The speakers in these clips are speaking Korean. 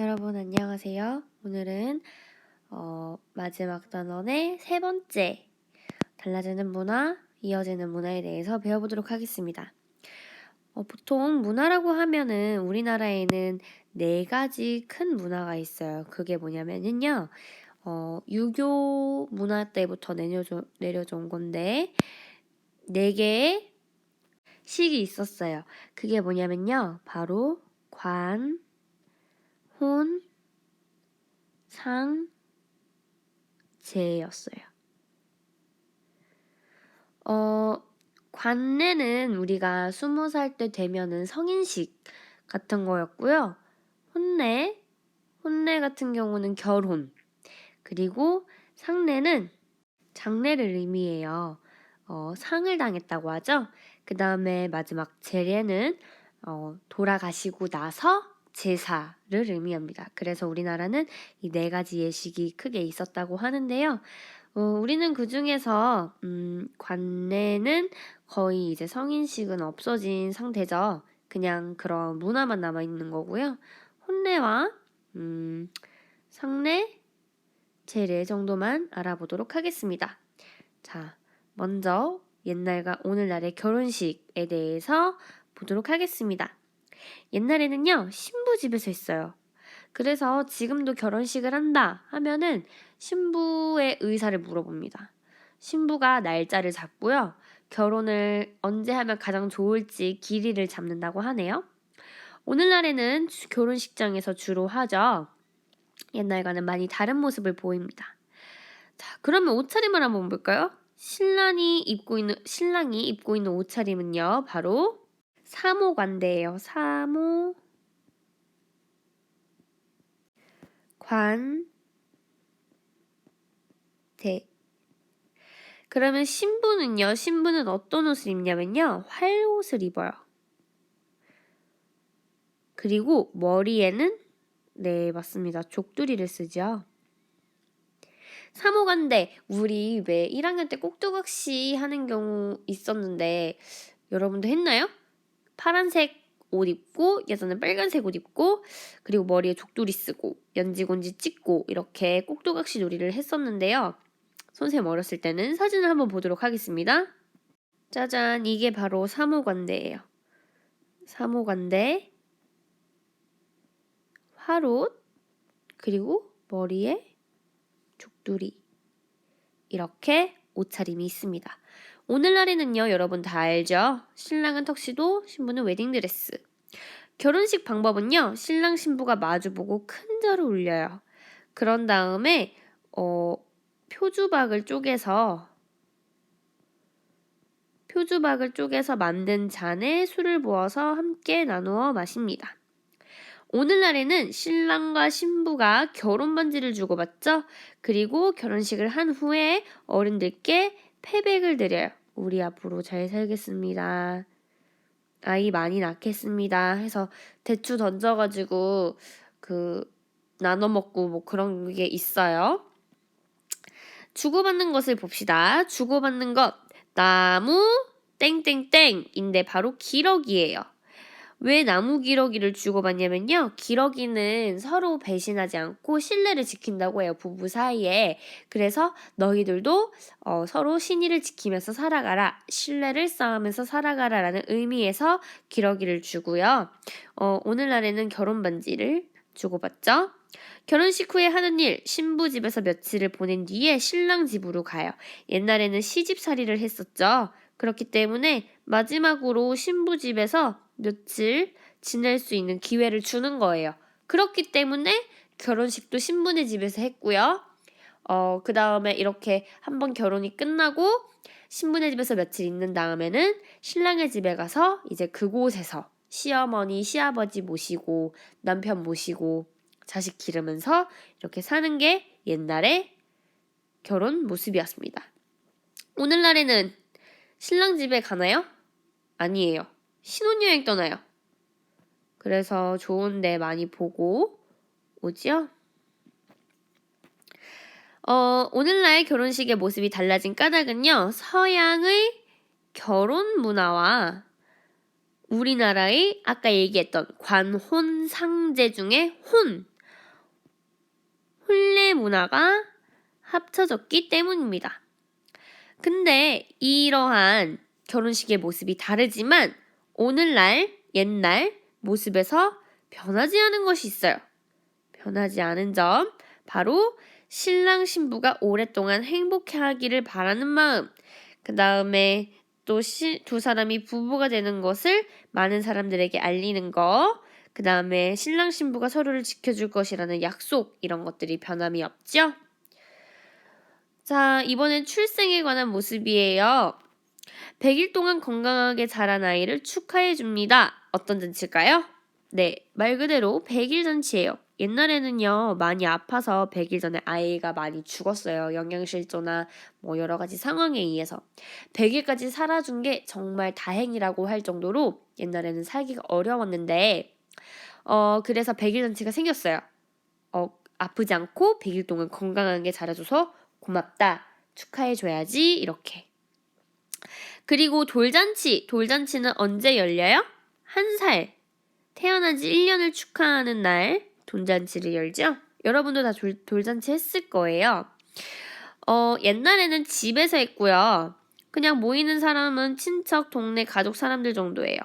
여러분 안녕하세요. 오늘은 마지막 단원의 세 번째 달라지는 문화, 이어지는 문화에 대해서 배워보도록 하겠습니다. 보통 문화라고 하면은 우리나라에는 네 가지 큰 문화가 있어요. 그게 뭐냐면요. 유교 문화 때부터 내려져 온 건데 네 개의 식이 있었어요. 그게 뭐냐면요. 바로 관, 혼, 상, 제였어요. 관례는 우리가 20살 때 되면은 성인식 같은 거였고요. 혼례 같은 경우는 결혼, 그리고 상례는 장례를 의미해요. 상을 당했다고 하죠. 그 다음에 마지막 제례는 돌아가시고 나서 제사를 의미합니다. 그래서 우리나라는 이 네 가지 예식이 크게 있었다고 하는데요. 우리는 그 중에서 관례는 거의 이제 성인식은 없어진 상태죠. 그냥 그런 문화만 남아 있는 거고요. 혼례와 상례, 제례 정도만 알아보도록 하겠습니다. 자, 먼저 옛날과 오늘날의 결혼식에 대해서 보도록 하겠습니다. 옛날에는요, 신부 집에서 했어요. 그래서 지금도 결혼식을 한다 하면은 신부의 의사를 물어봅니다. 신부가 날짜를 잡고요. 결혼을 언제 하면 가장 좋을지 길이를 잡는다고 하네요. 오늘날에는 결혼식장에서 주로 하죠. 옛날과는 많이 다른 모습을 보입니다. 자, 그러면 옷차림을 한번 볼까요? 신랑이 입고 있는 옷차림은요, 바로 사모관대예요. 대. 그러면 신부는 어떤 옷을 입냐면요. 활옷을 입어요. 그리고 머리에는 네, 맞습니다. 족두리를 쓰죠. 사모관대, 우리 왜 1학년 때 꼭두각시 하는 경우 있었는데 여러분도 했나요? 파란색 옷 입고 예전엔 빨간색 옷 입고 그리고 머리에 족두리 쓰고 연지곤지 찍고 이렇게 꼭두각시 놀이를 했었는데요. 선생님 어렸을 때는 사진을 한번 보도록 하겠습니다. 짜잔, 이게 바로 사모관대예요. 사모관대, 화롯, 그리고 머리에 족두리 이렇게 옷차림이 있습니다. 오늘날에는요, 여러분 다 알죠? 신랑은 턱시도, 신부는 웨딩드레스. 결혼식 방법은요, 신랑 신부가 마주보고 큰 절을 울려요. 그런 다음에 표주박을 쪼개서 만든 잔에 술을 부어서 함께 나누어 마십니다. 오늘날에는 신랑과 신부가 결혼 반지를 주고받죠. 그리고 결혼식을 한 후에 어른들께 패백을 드려요. 우리 앞으로 잘 살겠습니다. 아이 많이 낳겠습니다. 해서 대추 던져가지고 나눠 먹고 뭐 그런 게 있어요. 주고받는 것을 봅시다. 주고받는 것 나무 땡땡땡인데 바로 기러기예요. 왜 나무 기러기를 주고받냐면요. 기러기는 서로 배신하지 않고 신뢰를 지킨다고 해요. 부부 사이에. 그래서 너희들도 서로 신의를 지키면서 살아가라. 신뢰를 쌓으면서 살아가라 라는 의미에서 기러기를 주고요. 오늘날에는 결혼 반지를 주고받죠. 결혼식 후에 하는 일, 신부 집에서 며칠을 보낸 뒤에 신랑 집으로 가요. 옛날에는 시집살이를 했었죠. 그렇기 때문에 마지막으로 신부 집에서 며칠 지낼 수 있는 기회를 주는 거예요. 그렇기 때문에 결혼식도 신부네 집에서 했고요. 그 다음에 이렇게 한번 결혼이 끝나고 신부네 집에서 며칠 있는 다음에는 신랑의 집에 가서 이제 그곳에서 시어머니, 시아버지 모시고 남편 모시고 자식 기르면서 이렇게 사는 게 옛날의 결혼 모습이었습니다. 오늘날에는 신랑 집에 가나요? 아니에요. 신혼여행 떠나요. 그래서 좋은 데 많이 보고 오지요? 오늘날 결혼식의 모습이 달라진 까닭은요. 서양의 결혼 문화와 우리나라의 아까 얘기했던 관혼상제 중에 혼, 혼례 문화가 합쳐졌기 때문입니다. 근데 이러한 결혼식의 모습이 다르지만 오늘날 옛날 모습에서 변하지 않은 것이 있어요. 변하지 않은 점 바로 신랑 신부가 오랫동안 행복해하기를 바라는 마음, 그 다음에 또 두 사람이 부부가 되는 것을 많은 사람들에게 알리는 거, 그 다음에 신랑 신부가 서로를 지켜줄 것이라는 약속, 이런 것들이 변함이 없죠. 자, 이번엔 출생에 관한 모습이에요. 100일 동안 건강하게 자란 아이를 축하해 줍니다. 어떤 잔치일까요? 네, 말 그대로 100일 잔치예요. 옛날에는요, 많이 아파서 100일 전에 아이가 많이 죽었어요. 영양실조나 뭐 여러 가지 상황에 의해서. 100일까지 살아준 게 정말 다행이라고 할 정도로 옛날에는 살기가 어려웠는데, 그래서 100일 잔치가 생겼어요. 아프지 않고 100일 동안 건강하게 자라줘서 고맙다. 축하해줘야지. 이렇게. 그리고 돌잔치는 언제 열려요? 1살. 태어난 지 1년을 축하하는 날 돌잔치를 열죠? 여러분도 다 돌잔치 했을 거예요. 옛날에는 집에서 했고요. 그냥 모이는 사람은 친척, 동네, 가족 사람들 정도예요.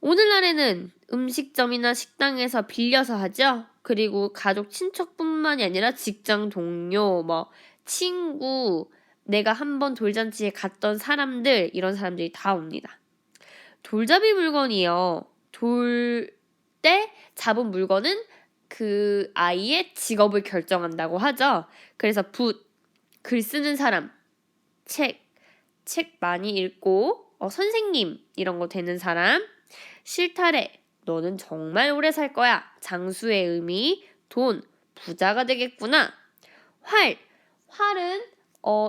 오늘날에는 음식점이나 식당에서 빌려서 하죠. 그리고 가족 친척뿐만이 아니라 직장 동료, 친구, 내가 한번 돌잔치에 갔던 사람들, 이런 사람들이 다 옵니다. 돌잡이 물건이요. 돌 때 잡은 물건은 그 아이의 직업을 결정한다고 하죠. 그래서 글 쓰는 사람, 책 많이 읽고 선생님 이런 거 되는 사람, 실타래, 너는 정말 오래 살 거야. 장수의 의미, 돈, 부자가 되겠구나. 활은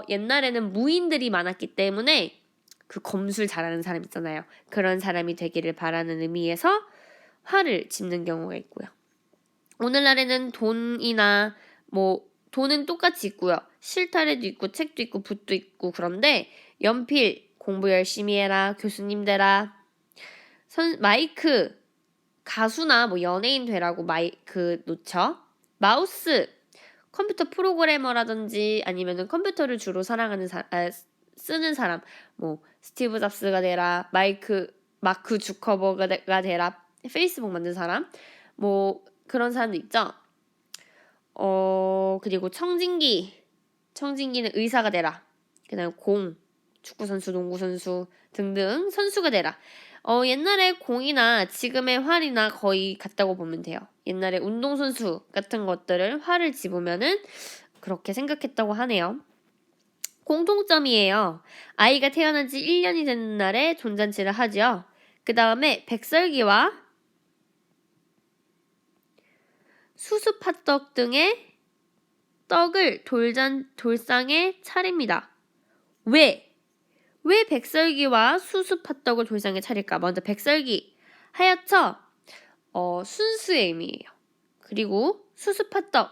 옛날에는 무인들이 많았기 때문에 그 검술 잘하는 사람 있잖아요. 그런 사람이 되기를 바라는 의미에서 활을 짚는 경우가 있고요. 오늘날에는 돈은 똑같이 있고요. 실타래도 있고 책도 있고 붓도 있고 그런데 연필 공부 열심히 해라. 교수님 되라. 마이크 가수나 연예인 되라고 마이크 놓죠. 마우스 컴퓨터 프로그래머라든지 아니면은 컴퓨터를 주로 쓰는 사람 스티브 잡스가 되라. 마크 주커버가 되라. 페이스북 만든 사람 그런 사람도 있죠. 그리고 청진기는 의사가 되라. 그다음 축구선수, 농구선수 등등 선수가 되라. 옛날에 공이나 지금의 활이나 거의 같다고 보면 돼요. 옛날에 운동선수 같은 것들을 활을 집으면은 그렇게 생각했다고 하네요. 공통점이에요. 아이가 태어난 지 1년이 되는 날에 돌잔치를 하죠. 그 다음에 백설기와 수수팥떡 등의 떡을 돌상에 차립니다. 왜 백설기와 수수팥떡을 돌상에 차릴까? 먼저 백설기 하얗죠? 순수의 의미예요. 그리고 수수팥떡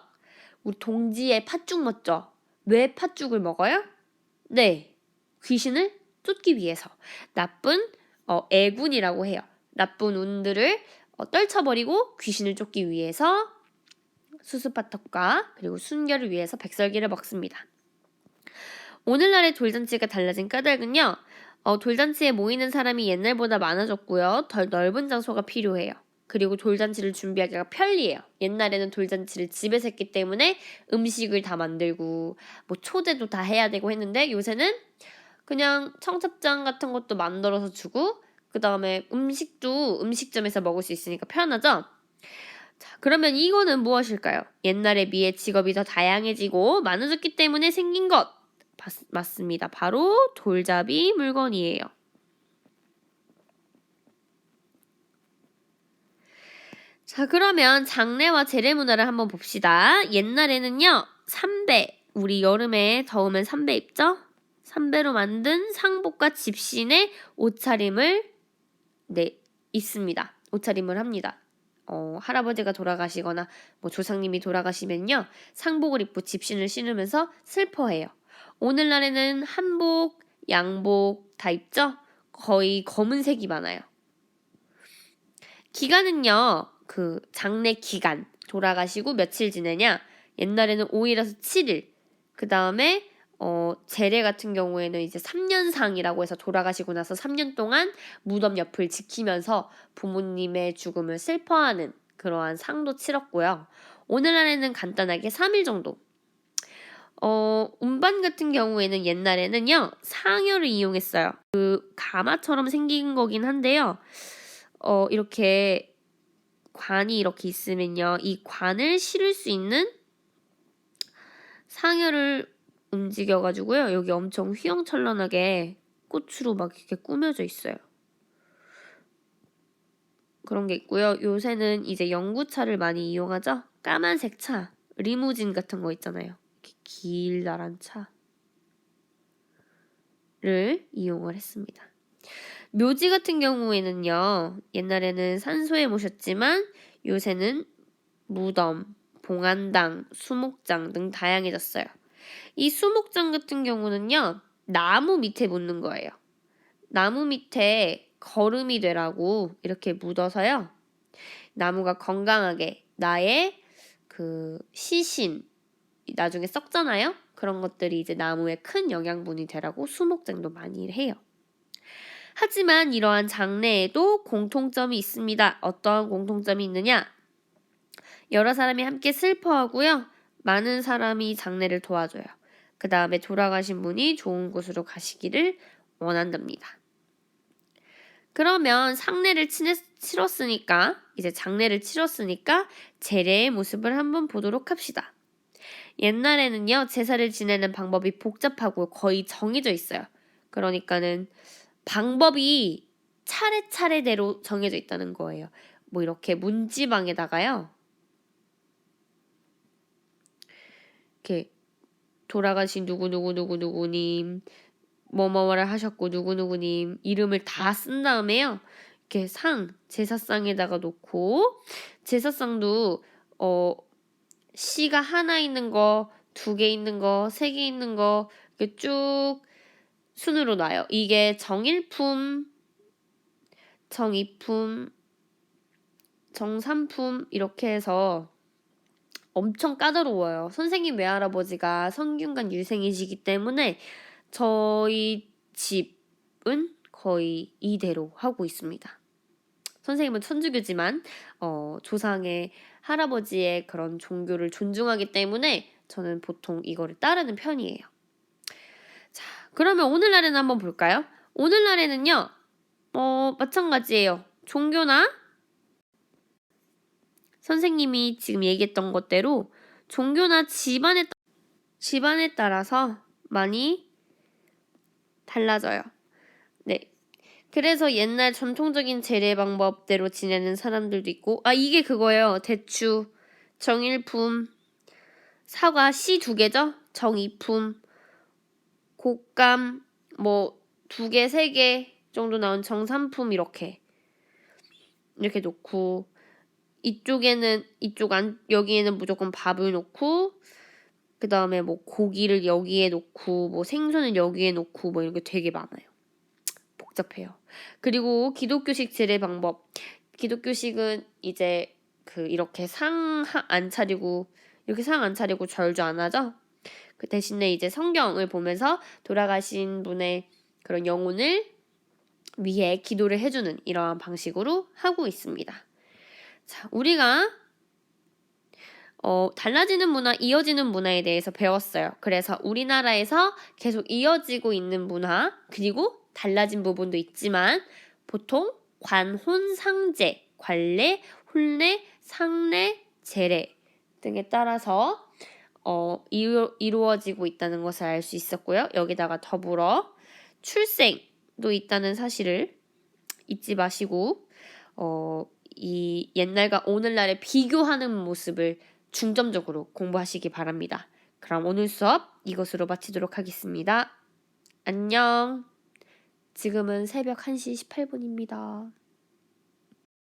우리 동지의 팥죽 먹죠? 왜 팥죽을 먹어요? 네, 귀신을 쫓기 위해서. 나쁜 애군이라고 해요. 나쁜 운들을 떨쳐버리고 귀신을 쫓기 위해서 수수팥떡과 그리고 순결을 위해서 백설기를 먹습니다. 오늘날의 돌잔치가 달라진 까닭은요. 돌잔치에 모이는 사람이 옛날보다 많아졌고요. 덜 넓은 장소가 필요해요. 그리고 돌잔치를 준비하기가 편리해요. 옛날에는 돌잔치를 집에서 했기 때문에 음식을 다 만들고 초대도 다 해야 되고 했는데 요새는 그냥 청첩장 같은 것도 만들어서 주고 그 다음에 음식도 음식점에서 먹을 수 있으니까 편하죠? 자, 그러면 이거는 무엇일까요? 옛날에 비해 직업이 더 다양해지고 많아졌기 때문에 생긴 것. 맞습니다. 바로 돌잡이 물건이에요. 자, 그러면 장례와 제례 문화를 한번 봅시다. 옛날에는요, 삼배, 우리 여름에 더우면 삼배 입죠? 삼배로 만든 상복과 집신의 옷차림을 입습니다. 옷차림을 합니다. 할아버지가 돌아가시거나 조상님이 돌아가시면요, 상복을 입고 집신을 신으면서 슬퍼해요. 오늘날에는 한복, 양복 다 입죠? 거의 검은색이 많아요. 기간은요, 그 장례 기간, 돌아가시고 며칠 지내냐? 옛날에는 5일에서 7일. 그 다음에 제례 같은 경우에는 이제 3년상이라고 해서 돌아가시고 나서 3년 동안 무덤 옆을 지키면서 부모님의 죽음을 슬퍼하는 그러한 상도 치렀고요. 오늘날에는 간단하게 3일 정도. 운반 같은 경우에는 옛날에는요, 상여를 이용했어요. 그 가마처럼 생긴 거긴 한데요. 이렇게 관이 이렇게 있으면요, 이 관을 실을 수 있는 상여를 움직여가지고요, 여기 엄청 휘황찬란하게 꽃으로 막 이렇게 꾸며져 있어요. 그런 게 있고요. 요새는 이제 연구차를 많이 이용하죠. 까만색 차, 리무진 같은 거 있잖아요. 이렇게 길다란 차를 이용을 했습니다. 묘지 같은 경우에는요, 옛날에는 산소에 모셨지만 요새는 무덤, 봉안당, 수목장 등 다양해졌어요. 이 수목장 같은 경우는요, 나무 밑에 묻는 거예요. 나무 밑에 거름이 되라고 이렇게 묻어서요, 나무가 건강하게 나의 그 시신, 나중에 썩잖아요? 그런 것들이 이제 나무에 큰 영양분이 되라고 수목장도 많이 해요. 하지만 이러한 장례에도 공통점이 있습니다. 어떠한 공통점이 있느냐? 여러 사람이 함께 슬퍼하고요. 많은 사람이 장례를 도와줘요. 그 다음에 돌아가신 분이 좋은 곳으로 가시기를 원한답니다. 그러면 이제 장례를 치렀으니까 제례의 모습을 한번 보도록 합시다. 옛날에는요, 제사를 지내는 방법이 복잡하고 거의 정해져 있어요. 그러니까는 방법이 차례차례대로 정해져 있다는 거예요. 뭐 이렇게 문지방에다가요, 이렇게 돌아가신 누구누구누구누구님, 뭐뭐를 하셨고 누구누구님 이름을 다 쓴 다음에요, 이렇게 제사상에다가 놓고, 제사상도 시가 하나 있는 거, 2개 있는 거, 3개 있는 거 이렇게 쭉 순으로 놔요. 이게 정일품, 정이품, 정삼품 이렇게 해서 엄청 까다로워요. 선생님 외할아버지가 성균관 유생이시기 때문에 저희 집은 거의 이대로 하고 있습니다. 선생님은 천주교지만 조상의 할아버지의 그런 종교를 존중하기 때문에 저는 보통 이거를 따르는 편이에요. 자, 그러면 오늘날에는 한번 볼까요? 오늘날에는요, 마찬가지예요. 종교나 선생님이 지금 얘기했던 것대로 종교나 집안에 따라서 많이 달라져요. 네. 그래서 옛날 전통적인 제례 방법대로 지내는 사람들도 있고, 이게 그거예요. 대추, 정일품, 사과, 씨 2개죠? 정이품, 곶감, 뭐 2개, 3개 정도 나온 정삼품 이렇게 놓고, 여기에는 무조건 밥을 놓고, 그 다음에 뭐 고기를 여기에 놓고, 뭐 생선을 여기에 놓고, 뭐 이런 게 되게 많아요. 복잡해요. 그리고 기독교식 제례 방법. 기독교식은 이제 이렇게 상 안 차리고 절주 안 하죠. 그 대신에 이제 성경을 보면서 돌아가신 분의 그런 영혼을 위해 기도를 해주는 이러한 방식으로 하고 있습니다. 자, 우리가 달라지는 문화, 이어지는 문화에 대해서 배웠어요. 그래서 우리나라에서 계속 이어지고 있는 문화, 그리고 달라진 부분도 있지만 보통 관혼상제, 관례, 혼례, 상례, 제례 등에 따라서 이루어지고 있다는 것을 알 수 있었고요. 여기다가 더불어 출생도 있다는 사실을 잊지 마시고 이 옛날과 오늘날의 비교하는 모습을 중점적으로 공부하시기 바랍니다. 그럼 오늘 수업 이것으로 마치도록 하겠습니다. 안녕. 지금은 새벽 1시 18분입니다.